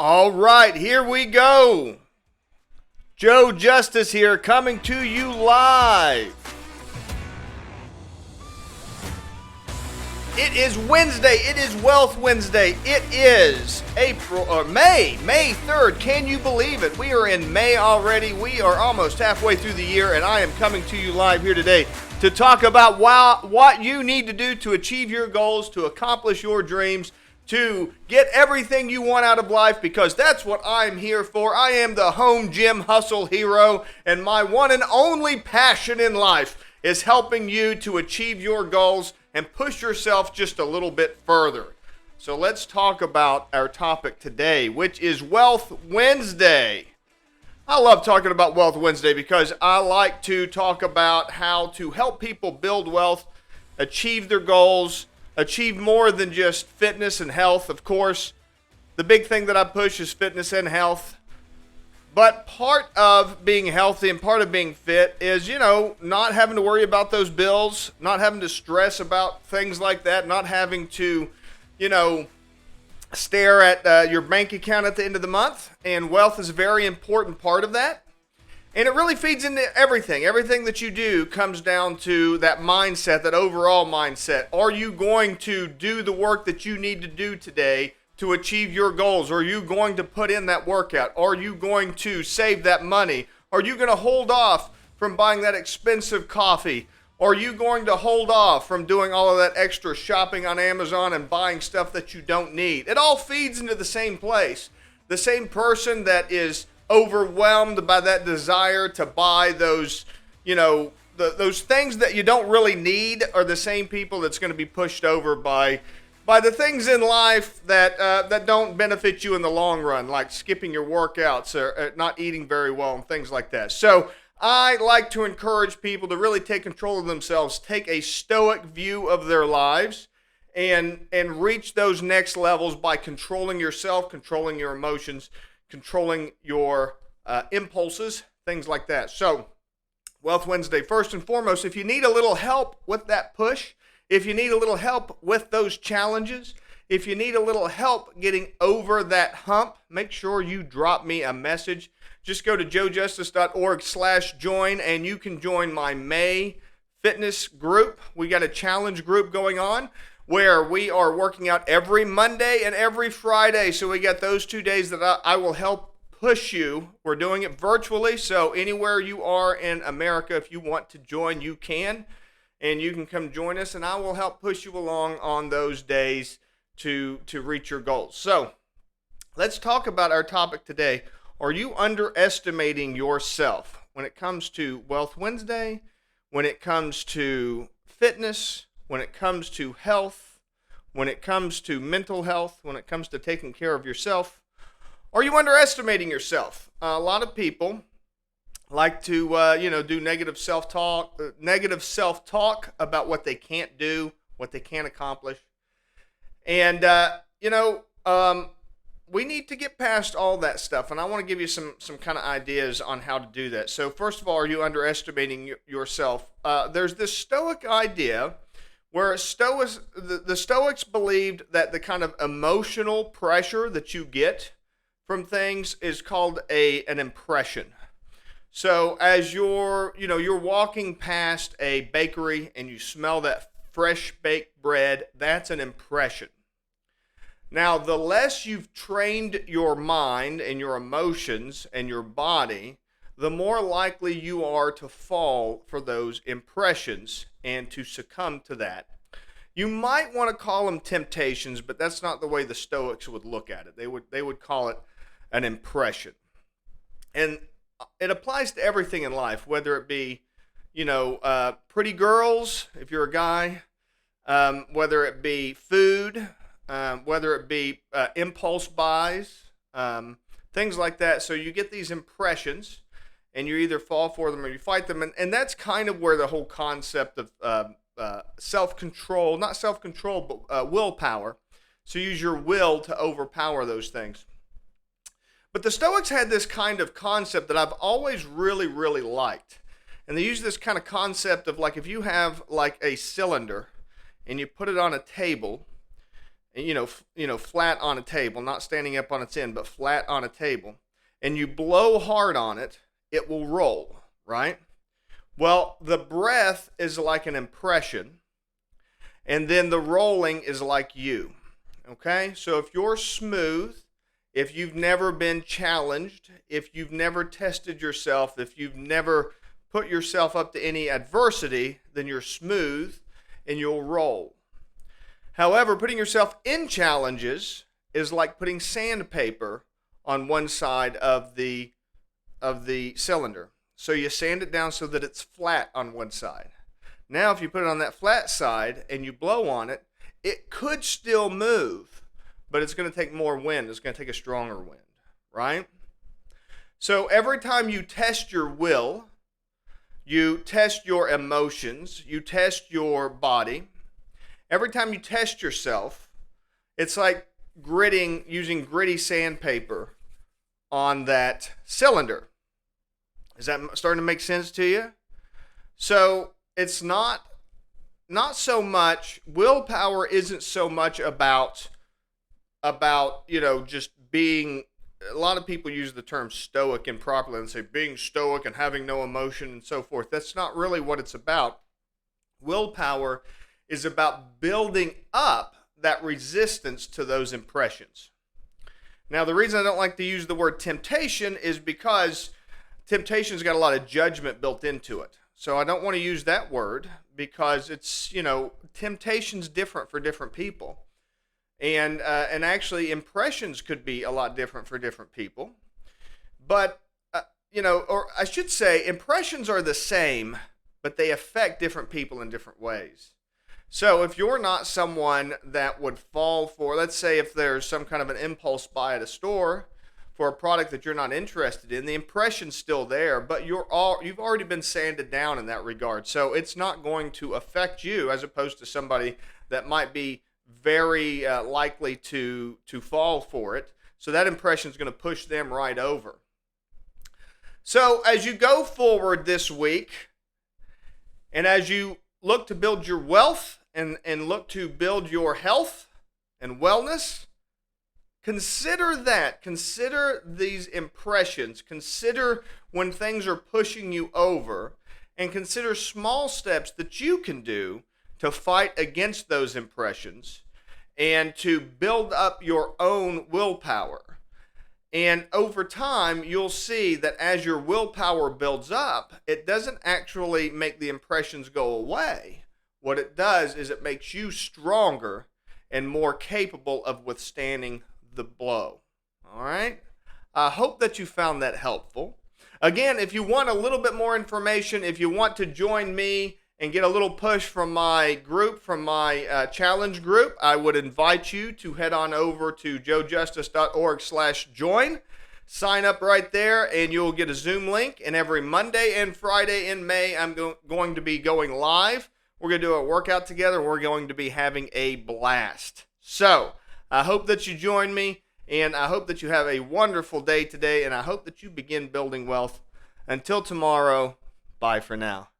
All right, here we go. Joe Justice here, coming to you live. It is Wednesday. It is Wealth Wednesday. It is May 3rd. Can you believe it? We are in May already. We are almost halfway through the year, and I am coming to you live here today to talk about what you need to do to achieve your goals, to accomplish your dreams, to get everything you want out of life, because that's what I'm here for. I am the home gym hustle hero, and my one and only passion in life is helping you to achieve your goals and push yourself just a little bit further. So let's talk about our topic today, which is Wealth Wednesday. I love talking about Wealth Wednesday because I like to talk about how to help people build wealth, achieve their goals, achieve more than just fitness and health. Of course, the big thing that I push is fitness and health. But part of being healthy and part of being fit is, not having to worry about those bills, not having to stress about things like that, not having to, stare at your bank account at the end of the month. And wealth is a very important part of that. And it really feeds into everything. Everything that you do comes down to that mindset, that overall mindset. Are you going to do the work that you need to do today to achieve your goals? Are you going to put in that workout? Are you going to save that money? Are you going to hold off from buying that expensive coffee? Are you going to hold off from doing all of that extra shopping on Amazon and buying stuff that you don't need? It all feeds into the same place. The same person that is overwhelmed by that desire to buy those, those things that you don't really need are the same people that's going to be pushed over by the things in life that don't benefit you in the long run, like skipping your workouts or not eating very well and things like that. So I like to encourage people to really take control of themselves, take a stoic view of their lives, and reach those next levels by controlling yourself, controlling your emotions, controlling your impulses, things like that. So, Wealth Wednesday, first and foremost, if you need a little help with that push, if you need a little help with those challenges, if you need a little help getting over that hump, make sure you drop me a message. Just go to joejustice.org/join, and you can join my May fitness group. We got a challenge group going on where we are working out every Monday and every Friday. So we got those 2 days that I will help push you. We're doing it virtually, so anywhere you are in America, if you want to join, you can. And you can come join us, and I will help push you along on those days to reach your goals. So let's talk about our topic today. Are you underestimating yourself when it comes to Wealth Wednesday, when it comes to fitness, when it comes to health, when it comes to mental health, when it comes to taking care of yourself? Are you underestimating yourself? A lot of people like to, do negative self-talk about what they can't do, what they can't accomplish. And, we need to get past all that stuff. And I want to give you some kind of ideas on how to do that. So first of all, are you underestimating yourself? There's this Stoic idea where the Stoics believed that the kind of emotional pressure that you get from things is called an impression. So as you're walking past a bakery and you smell that fresh baked bread, that's an impression. Now, the less you've trained your mind and your emotions and your body, the more likely you are to fall for those impressions and to succumb to that. You might want to call them temptations, but that's not the way the Stoics would look at it. They would call it an impression. And it applies to everything in life, whether it be, pretty girls, if you're a guy, whether it be food, whether it be impulse buys, things like that. So you get these impressions, and you either fall for them or you fight them. And that's kind of where the whole concept of self-control, not self-control, but willpower. So use your will to overpower those things. But the Stoics had this kind of concept that I've always really, really liked. And they use this kind of concept of, like, if you have like a cylinder and you put it on a table and flat on a table, not standing up on its end, but flat on a table, and you blow hard on it, it will roll, right? Well, the breath is like an impression, and then the rolling is like you. Okay? So if you're smooth, if you've never been challenged, if you've never tested yourself, if you've never put yourself up to any adversity, then you're smooth and you'll roll. However, putting yourself in challenges is like putting sandpaper on one side of the cylinder. So you sand it down so that it's flat on one side. Now, if you put it on that flat side and you blow on it, it could still move, but it's going to take more wind. It's going to take a stronger wind, right? So every time you test your will, you test your emotions, you test your body. Every time you test yourself, it's like using gritty sandpaper on that cylinder. Is that starting to make sense to you? So it's not so much, willpower isn't so much about just being, a lot of people use the term stoic improperly and say being stoic and having no emotion and so forth. That's not really what it's about. Willpower is about building up that resistance to those impressions. Now, the reason I don't like to use the word temptation is because temptation's got a lot of judgment built into it. So I don't want to use that word because it's, temptation's different for different people. And actually impressions could be a lot different for different people. But, or I should say impressions are the same, but they affect different people in different ways. So if you're not someone that would fall for, let's say if there's some kind of an impulse buy at a store for a product that you're not interested in, the impression's still there, but you've already been sanded down in that regard. So it's not going to affect you as opposed to somebody that might be very likely to fall for it. So that impression is going to push them right over. So as you go forward this week, and as you look to build your wealth and look to build your health and wellness, consider that. Consider these impressions. Consider when things are pushing you over, and consider small steps that you can do to fight against those impressions and to build up your own willpower. And over time, you'll see that as your willpower builds up, it doesn't actually make the impressions go away. What it does is it makes you stronger and more capable of withstanding the blow. All right? I hope that you found that helpful. Again, if you want a little bit more information, if you want to join me and get a little push from my group, from my challenge group, I would invite you to head on over to joejustice.org/join. Sign up right there and you'll get a Zoom link. And every Monday and Friday in May, I'm going to be going live. We're going to do a workout together. We're going to be having a blast. So I hope that you join me, and I hope that you have a wonderful day today, and I hope that you begin building wealth. Until tomorrow, bye for now.